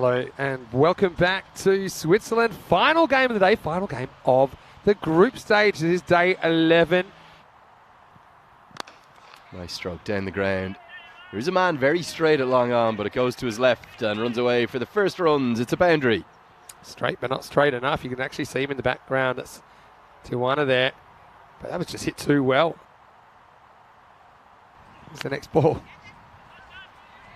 Hello and welcome back to Switzerland. Final game of the day, final game of the group stage. This is day 11. Nice stroke down the ground. There's a man very straight at long on, but it goes to his left and runs away for the first runs. It's a boundary. Straight, but not straight enough. You can actually see him in the background. That's Tijuana there. But that was just hit too well. Here's the next ball.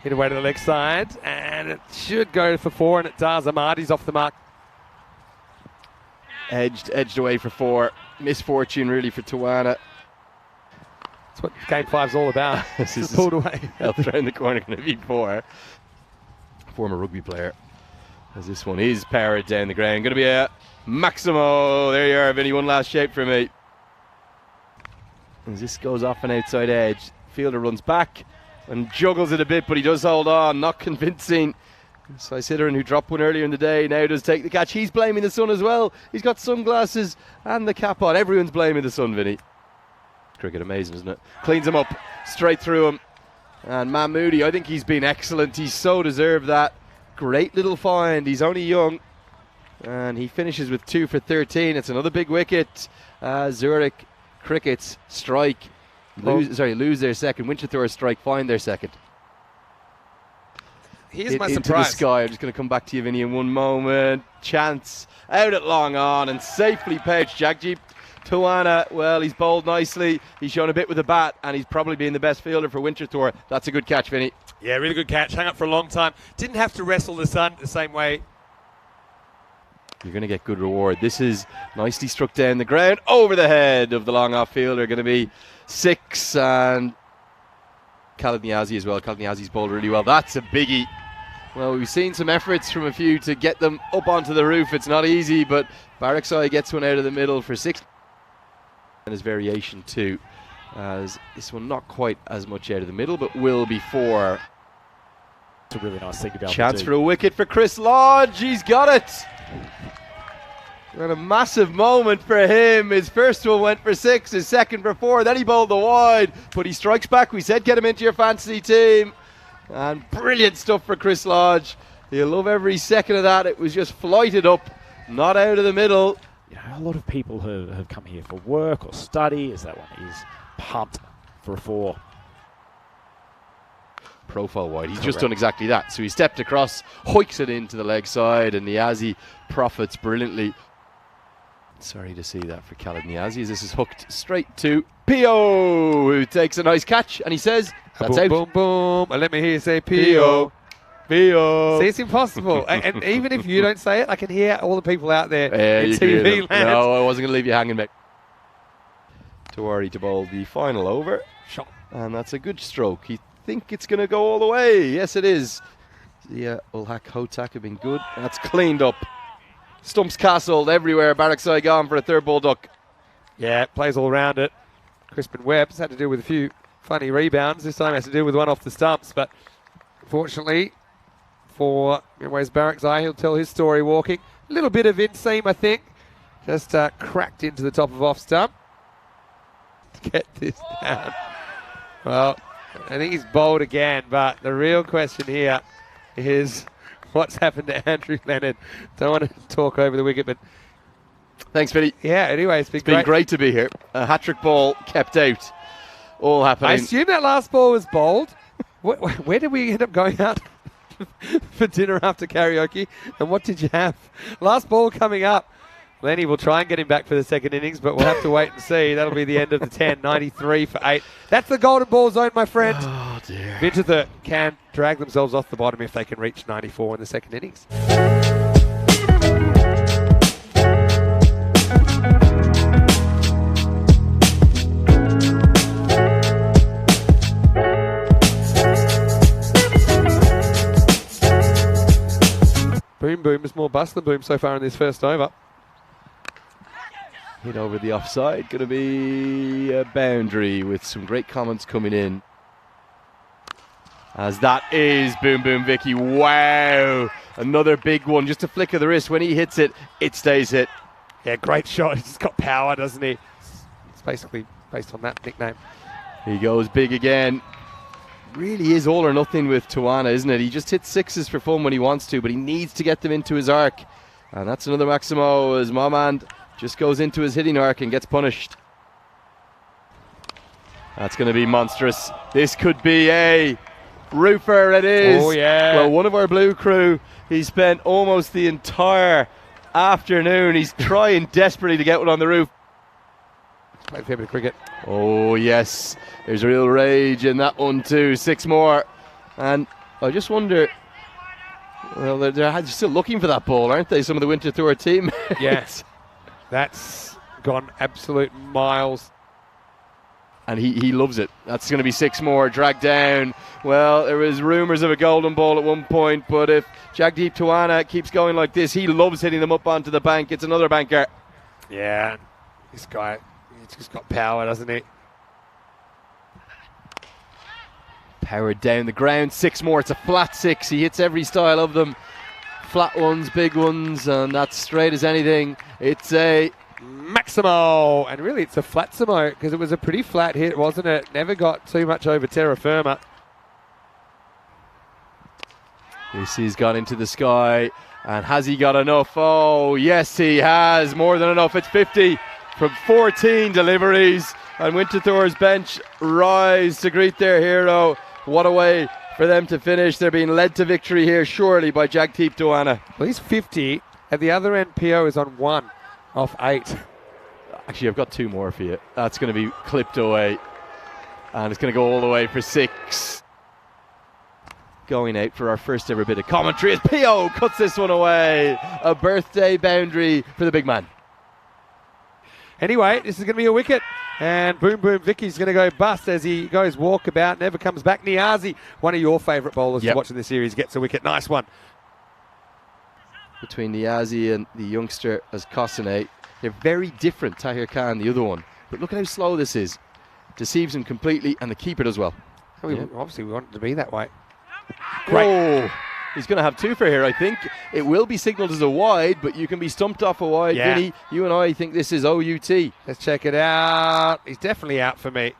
Hit away to the leg side, and it should go for 4, and it does. Amadi's off the mark. Edged away for 4. Misfortune really for Tijuana. That's what game 5's all about. This is pulled away. Helped around the corner, going to be 4. Former rugby player. As this one is powered down the ground. Going to be a Maximo. There you are, Vinny. One last shape for me. As this goes off an outside edge. Fielder runs back and juggles it a bit, but he does hold on. Not convincing. Sisideren, who dropped one earlier in the day, now does take the catch. He's blaming the sun as well. He's got sunglasses and the cap on. Everyone's blaming the sun, Vinny. Cricket, amazing, isn't it? Cleans him up, straight through him. And Mahmoudi, I think he's been excellent. He's so deserved that. Great little find. He's only young. And he finishes with 2 for 13. It's another big wicket. Zurich Crickets strike. Lose their second. Winchester strike, find their second. Here's my into surprise. The sky. I'm just going to come back to you, Vinny, in one moment. Chance out at long on and safely pouched. Jagjeep Tijuana, well, he's bowled nicely. He's shown a bit with the bat, and he's probably been the best fielder for Winchester. That's a good catch, Vinny. Yeah, really good catch. Hung up for a long time. Didn't have to wrestle the sun the same way. You're going to get good reward. This is nicely struck down the ground over the head of the long off fielder. Going to be 6, and Khalid Niazi as well. Khalid Niazi's bowled really well. That's a biggie. Well, we've seen some efforts from a few to get them up onto the roof. It's not easy, but Baraksai gets one out of the middle for 6. And his variation too, as this one not quite as much out of the middle, but will be 4. It's a really nice thing about Chance for a wicket for Chris Lodge. He's got it. And a massive moment for him. His first one went for 6, his second for 4. Then he bowled the wide, but he strikes back. We said get him into your fantasy team. And brilliant stuff for Chris Lodge. You'll love every second of that. It was just flighted up, not out of the middle. You know, a lot of people have come here for work or study, as that one is pumped for a 4. Profile wide. He's just done exactly that. So he stepped across, hoiks it into the leg side, and Niazi profits brilliantly. Sorry to see that for Khalid Niazi, as this is hooked straight to Pio, who takes a nice catch, and he says, that's boom, out. boom, boom. And let me hear you say Pio. Pio. See, it's impossible. and even if you don't say it, I can hear all the people out there in you can hear TV them. land. No, I wasn't going to leave you hanging back. Tawari to bowl the final over. Shot. And that's a good stroke. You think it's going to go all the way. Yes, it is. Yeah, Ulhak Hotak have been good. That's cleaned up. Stumps castled everywhere. Baraksai gone for a third ball duck. Yeah, plays all around it. Crispin Webb's had to deal with a few funny rebounds. This time has to deal with one off the stumps, but fortunately for Midway's Baraksai, he'll tell his story walking. A little bit of inseam, I think. Just cracked into the top of off stump. To get this down. Well, I think he's bowled again, but the real question here is what's happened to Andrew Leonard. Don't want to talk over the wicket, but thanks, Vinny. yeah, anyway, it's Been great to be here. A hat-trick ball kept out. All happening. I assume that last ball was bowled. Where did we end up going out for dinner after karaoke? And what did you have? Last ball coming up. Lenny will try and get him back for the second innings, but we'll have to wait and see. That'll be the end of the 10, 93 for 8. That's the golden ball zone, my friend. Oh, dear. Winchester can drag themselves off the bottom if they can reach 94 in the second innings. Boom, boom is more bust than boom so far in this first over. Hit over the offside. Going to be a boundary with some great comments coming in. As that is boom, boom, Vicky. Wow. Another big one. Just a flick of the wrist. When he hits it, it stays hit. Yeah, great shot. He's got power, doesn't he? It's basically based on that nickname. He goes big again. really is all or nothing with Tuana, isn't it? He just hits sixes for fun when he wants to, but he needs to get them into his arc. And that's another Maximo as Momand just goes into his hitting arc and gets punished. That's going to be monstrous. This could be a roofer. It is. Oh, yeah. Well, one of our blue crew, he spent almost the entire afternoon. He's trying desperately to get one on the roof. Play a fair bit of cricket. Oh, yes. There's a real rage in that one, too. 6 more. And I just wonder, well, they're still looking for that ball, aren't they? Some of the Winter Tour teammates. Yes. That's gone absolute miles. And he loves it. That's going to be 6 more, dragged down. Well, there was rumours of a golden ball at one point, but if Jagdeep Tuana keeps going like this, he loves hitting them up onto the bank. It's another banker. Yeah, this guy, he's just got power, doesn't he? Powered down the ground, 6 more. It's a flat 6. He hits every style of them. Flat ones, big ones, and that's straight as anything. It's a Maximo, and really it's a flatsimo because it was a pretty flat hit, wasn't it? Never got too much over terra firma. He's gone into the sky, and has he got enough? Oh yes, he has more than enough. It's 50 from 14 deliveries, and Winterthur's bench rise to greet their hero. What a way for them to finish. They're being led to victory here surely by Jagdeep Tuana. Well, he's 50 at the other end. PO is on 1 off 8. Actually, I've got 2 more for you. That's going to be clipped away, and it's going to go all the way for 6. Going out for our first ever bit of commentary as P.O. cuts this one away. A birthday boundary for the big man. Anyway, this is going to be a wicket, and Boom Boom Vicky's going to go bust as he goes walkabout, never comes back. Niazi, one of your favourite bowlers to watch in the series, gets a wicket. Nice one. Between Niazi and the youngster as Kosane, they're very different. Tahir Khan, the other one. But look at how slow this is. Deceives him completely, and the keeper does well. Obviously, we want it to be that way. Great. Oh, he's going to have 2 for here, I think. It will be signalled as a wide, but you can be stumped off a wide. Yeah. Vinny, you and I think this is OUT. Let's check it out. He's definitely out for me.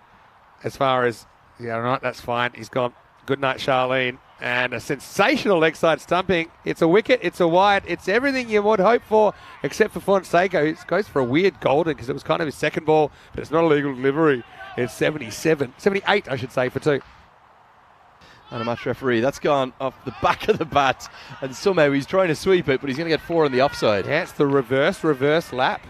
As far as, yeah, all right, that's fine. He's gone. Good night, Charlene. And a sensational leg side stumping. It's a wicket, it's a wide, it's everything you would hope for, except for Fonseca, who goes for a weird golden because it was kind of his second ball, but it's not a legal delivery. It's 78, I should say, for 2. And a match referee. That's gone off the back of the bat, and somehow he's trying to sweep it, but he's going to get 4 on the offside. Yeah, it's the reverse lap.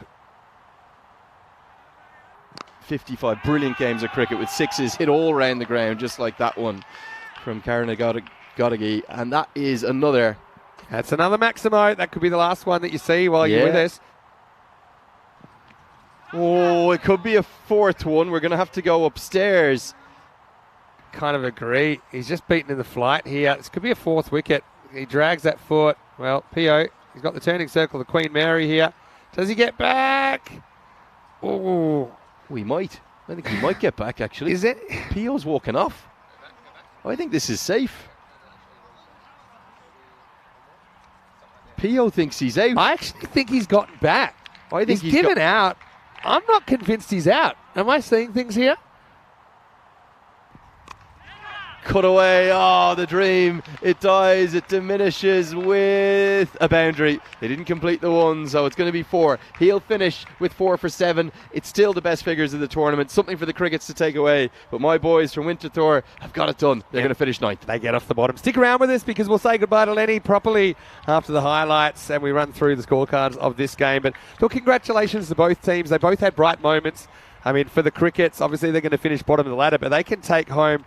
55 brilliant games of cricket with 6s hit all around the ground, just like that one from Karana Godagi. And that is another. That's another Maximo. That could be the last one that you see while you're with us. Oh, it could be a 4th one. We're going to have to go upstairs. Kind of agree. He's just beaten in the flight here. This could be a 4th wicket. He drags that foot. Well, P.O., he's got the turning circle of the Queen Mary here. Does he get back? Oh, we might. I think he might get back, actually. Is it? P.O.'s walking off. I think this is safe. P.O. thinks he's out. I actually think he's gotten back. I think he's given out. I'm not convinced he's out. Am I seeing things here? Cut away. Oh, the dream. It dies. It diminishes with a boundary. They didn't complete the 1, so it's going to be 4. He'll finish with 4 for 7. It's still the best figures of the tournament. Something for the Crickets to take away. But my boys from Winterthur have got it done. They're going to finish 9th. They get off the bottom. Stick around with us because we'll say goodbye to Lenny properly after the highlights and we run through the scorecards of this game. But look, congratulations to both teams. They both had bright moments. I mean, for the Crickets, obviously they're going to finish bottom of the ladder, but they can take home